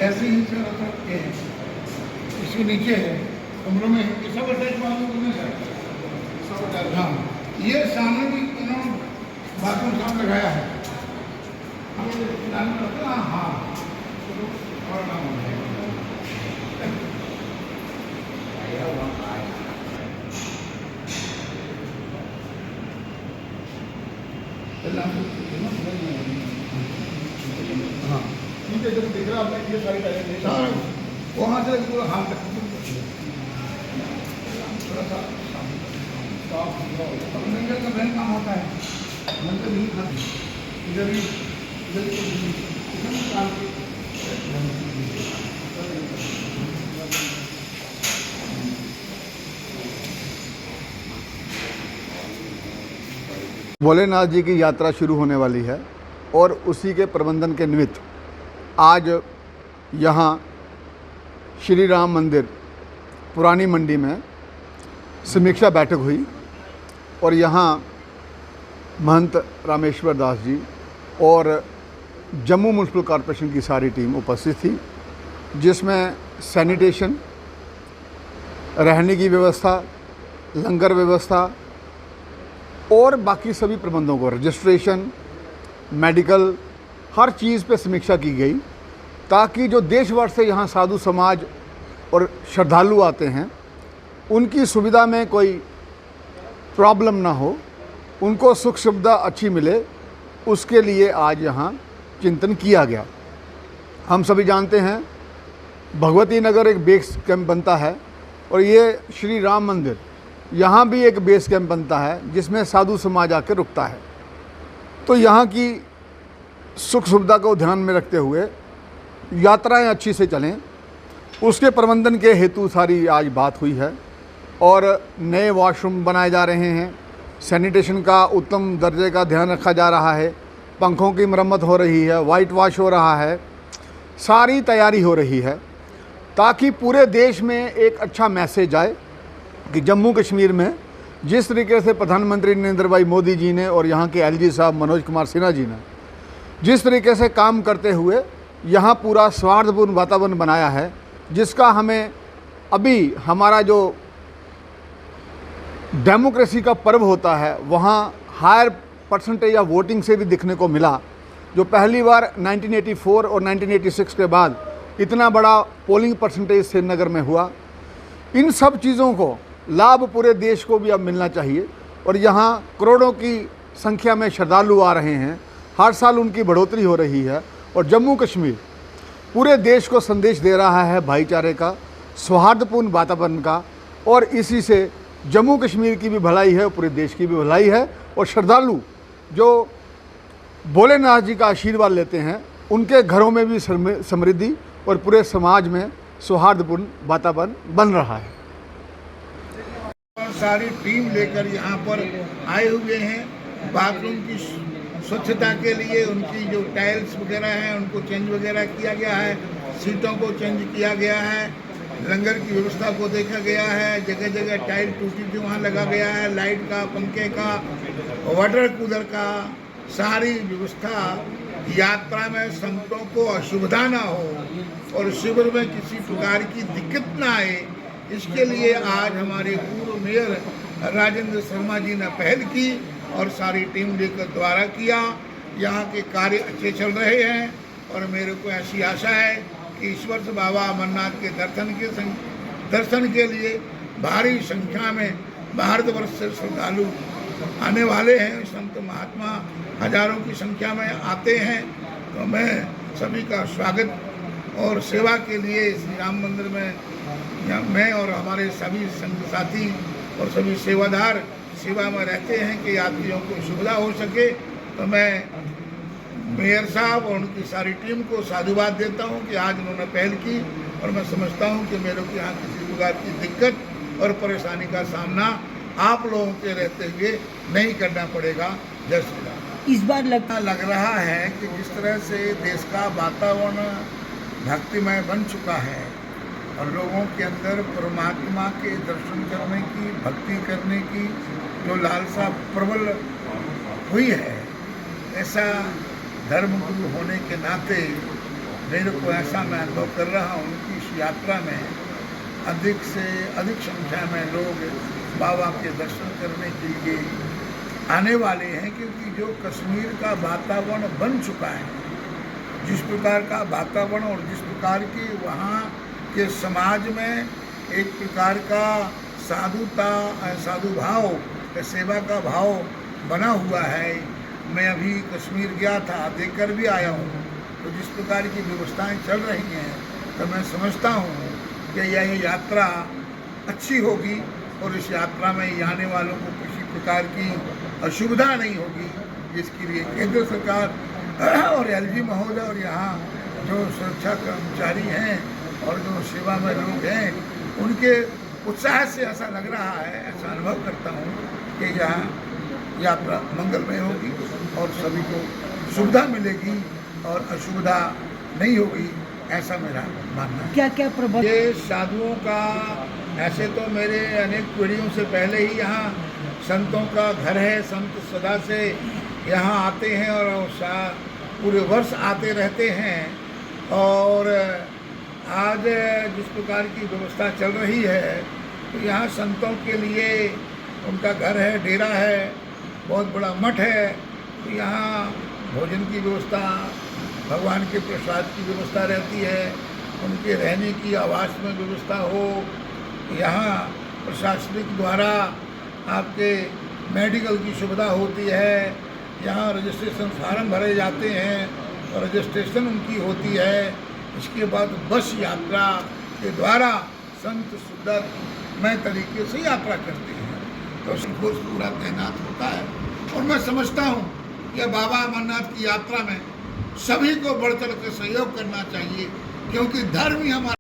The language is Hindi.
ऐसे ही चारों तरफ के हैं, इसके नीचे है कमरों में ये सब अटैच बाथरूम है। हाँ, ये सामने भी इन्होंने बाथरूम सामने लगाया है। हाँ और नाम है हाँ, नीचे जब दिख रहा आपने ये सारी टाइलें वहाँ से पूरा हाथ तक थोड़ा सा साफ लंगर का मेन काम होता है। लंगर नहीं खाते इधर भी भोलेनाथ जी की यात्रा शुरू होने वाली है और उसी के प्रबंधन के निमित्त आज यहाँ श्री राम मंदिर पुरानी मंडी में समीक्षा बैठक हुई और यहाँ महंत रामेश्वर दास जी और जम्मू म्यूनसिपल कॉरपोरेशन की सारी टीम उपस्थित थी, जिसमें सैनिटेशन, रहने की व्यवस्था, लंगर व्यवस्था और बाकी सभी प्रबंधों को, रजिस्ट्रेशन, मेडिकल, हर चीज़ पे समीक्षा की गई ताकि जो देश भर से यहाँ साधु समाज और श्रद्धालु आते हैं उनकी सुविधा में कोई प्रॉब्लम ना हो, उनको सुख सुविधा अच्छी मिले, उसके लिए आज यहाँ चिंतन किया गया। हम सभी जानते हैं भगवती नगर एक बेस कैंप बनता है और ये श्री राम मंदिर यहाँ भी एक बेस कैंप बनता है जिसमें साधु समाज आकर रुकता है। तो यहाँ की सुख सुविधा को ध्यान में रखते हुए यात्राएं अच्छी से चलें, उसके प्रबंधन के हेतु सारी आज बात हुई है और नए वॉशरूम बनाए जा रहे हैं, सैनिटेशन का उत्तम दर्जे का ध्यान रखा जा रहा है, पंखों की मरम्मत हो रही है, वाइट वॉश हो रहा है, सारी तैयारी हो रही है ताकि पूरे देश में एक अच्छा मैसेज आए कि जम्मू कश्मीर में जिस तरीके से प्रधानमंत्री नरेंद्र भाई मोदी जी ने और यहाँ के एलजी साहब मनोज कुमार सिन्हा जी ने जिस तरीके से काम करते हुए यहाँ पूरा सौहार्दपूर्ण वातावरण बनाया है, जिसका हमें अभी हमारा जो डेमोक्रेसी का पर्व होता है वहाँ हायर परसेंटेज ऑफ वोटिंग से भी दिखने को मिला, जो पहली बार 1984 और 1986 के बाद इतना बड़ा पोलिंग परसेंटेज श्रीनगर में हुआ। इन सब चीज़ों को लाभ पूरे देश को भी अब मिलना चाहिए और यहाँ करोड़ों की संख्या में श्रद्धालु आ रहे हैं, हर साल उनकी बढ़ोतरी हो रही है और जम्मू कश्मीर पूरे देश को संदेश दे रहा है भाईचारे का, सौहार्दपूर्ण वातावरण का, और इसी से जम्मू कश्मीर की भी भलाई है और पूरे देश की भी भलाई है। और श्रद्धालु जो भोलेनाथ जी का आशीर्वाद लेते हैं उनके घरों में भी समृद्धि और पूरे समाज में सौहार्दपूर्ण वातावरण बन रहा है। सारी टीम लेकर यहाँ पर आए हुए हैं। बाथरूम की स्वच्छता के लिए उनकी जो टाइल्स वगैरह हैं उनको चेंज वगैरह किया गया है, सीटों को चेंज किया गया है, लंगर की व्यवस्था को देखा गया है, जगह जगह टाइल टूटी थी वहाँ लगा गया है, लाइट का, पंखे का, वाटर कूलर का, सारी व्यवस्था यात्रा में संतों को असुविधा ना हो और शिविर में किसी प्रकार की दिक्कत ना आए, इसके लिए आज हमारे पूर्व मेयर राजेंद्र शर्मा जी ने पहल की और सारी टीम लेकर द्वारा किया। यहाँ के कार्य अच्छे चल रहे हैं और मेरे को ऐसी आशा है कि इस वर्ष बाबा अमरनाथ के दर्शन के लिए भारी संख्या में भारतवर्ष से श्रद्धालु आने वाले हैं। संत महात्मा हजारों की संख्या में आते हैं, तो मैं सभी का स्वागत और सेवा के लिए श्री राम मंदिर में मैं और हमारे सभी संग साथी और सभी सेवादार सेवा में रहते हैं कि यात्रियों को सुविधा हो सके। तो मैं मेयर साहब और उनकी सारी टीम को साधुवाद देता हूं कि आज उन्होंने पहल की और मैं समझता हूं कि मेरे को यहाँ किसी प्रकार की दिक्कत और परेशानी का सामना आप लोगों के रहते हुए नहीं करना पड़ेगा। जय श्री राम। इस बार लग रहा है कि जिस तरह से देश का वातावरण भक्तिमय बन चुका है और लोगों के अंदर परमात्मा के दर्शन करने की, भक्ति करने की जो लालसा प्रबल हुई है, ऐसा धर्मगुरु होने के नाते मेरे को ऐसा मैं अनुभव कर रहा हूँ कि इस यात्रा में अधिक से अधिक संख्या में लोग बाबा के दर्शन करने के लिए आने वाले हैं, क्योंकि जो कश्मीर का वातावरण बन चुका है, जिस प्रकार का वातावरण और जिस प्रकार की वहाँ के समाज में एक प्रकार का साधु भाव, सेवा का भाव बना हुआ है। मैं अभी कश्मीर गया था, देखकर भी आया हूँ, तो जिस प्रकार की व्यवस्थाएं चल रही हैं, तो मैं समझता हूँ कि यह यात्रा अच्छी होगी और इस यात्रा में आने वालों को किसी प्रकार की असुविधा नहीं होगी, जिसके लिए केंद्र सरकार और एलजी महोदय और यहाँ जो सुरक्षा कर्मचारी हैं और जो सेवा में लोग हैं, उनके उत्साह से ऐसा लग रहा है, ऐसा अनुभव करता हूँ कि यहाँ यात्रा मंगलमय होगी और सभी को सुविधा मिलेगी और असुविधा नहीं होगी, ऐसा मेरा मानना है। क्या क्या प्रबंध? ये साधुओं का, ऐसे तो मेरे अनेक पीढ़ियों से पहले ही यहाँ संतों का घर है, संत सदा से यहाँ आते हैं और पूरे वर्ष आते रहते हैं। और आज जिस प्रकार की व्यवस्था चल रही है, तो यहाँ संतों के लिए उनका घर है, डेरा है, बहुत बड़ा मठ है, तो यहाँ भोजन की व्यवस्था, भगवान के प्रसाद की व्यवस्था रहती है, उनके रहने की आवास में व्यवस्था हो, यहाँ प्रशासनिक द्वारा आपके मेडिकल की सुविधा होती है, यहाँ रजिस्ट्रेशन फार्म भरे जाते हैं और रजिस्ट्रेशन उनकी होती है। इसके बाद बस यात्रा के द्वारा संत सुंदरमय तरीके से यात्रा करते हैं, तो संघर्ष पूरा तैनात होता है। और मैं समझता हूँ कि बाबा अमरनाथ की यात्रा में सभी को बढ़ चढ़ कर सहयोग करना चाहिए, क्योंकि धर्म ही हमारा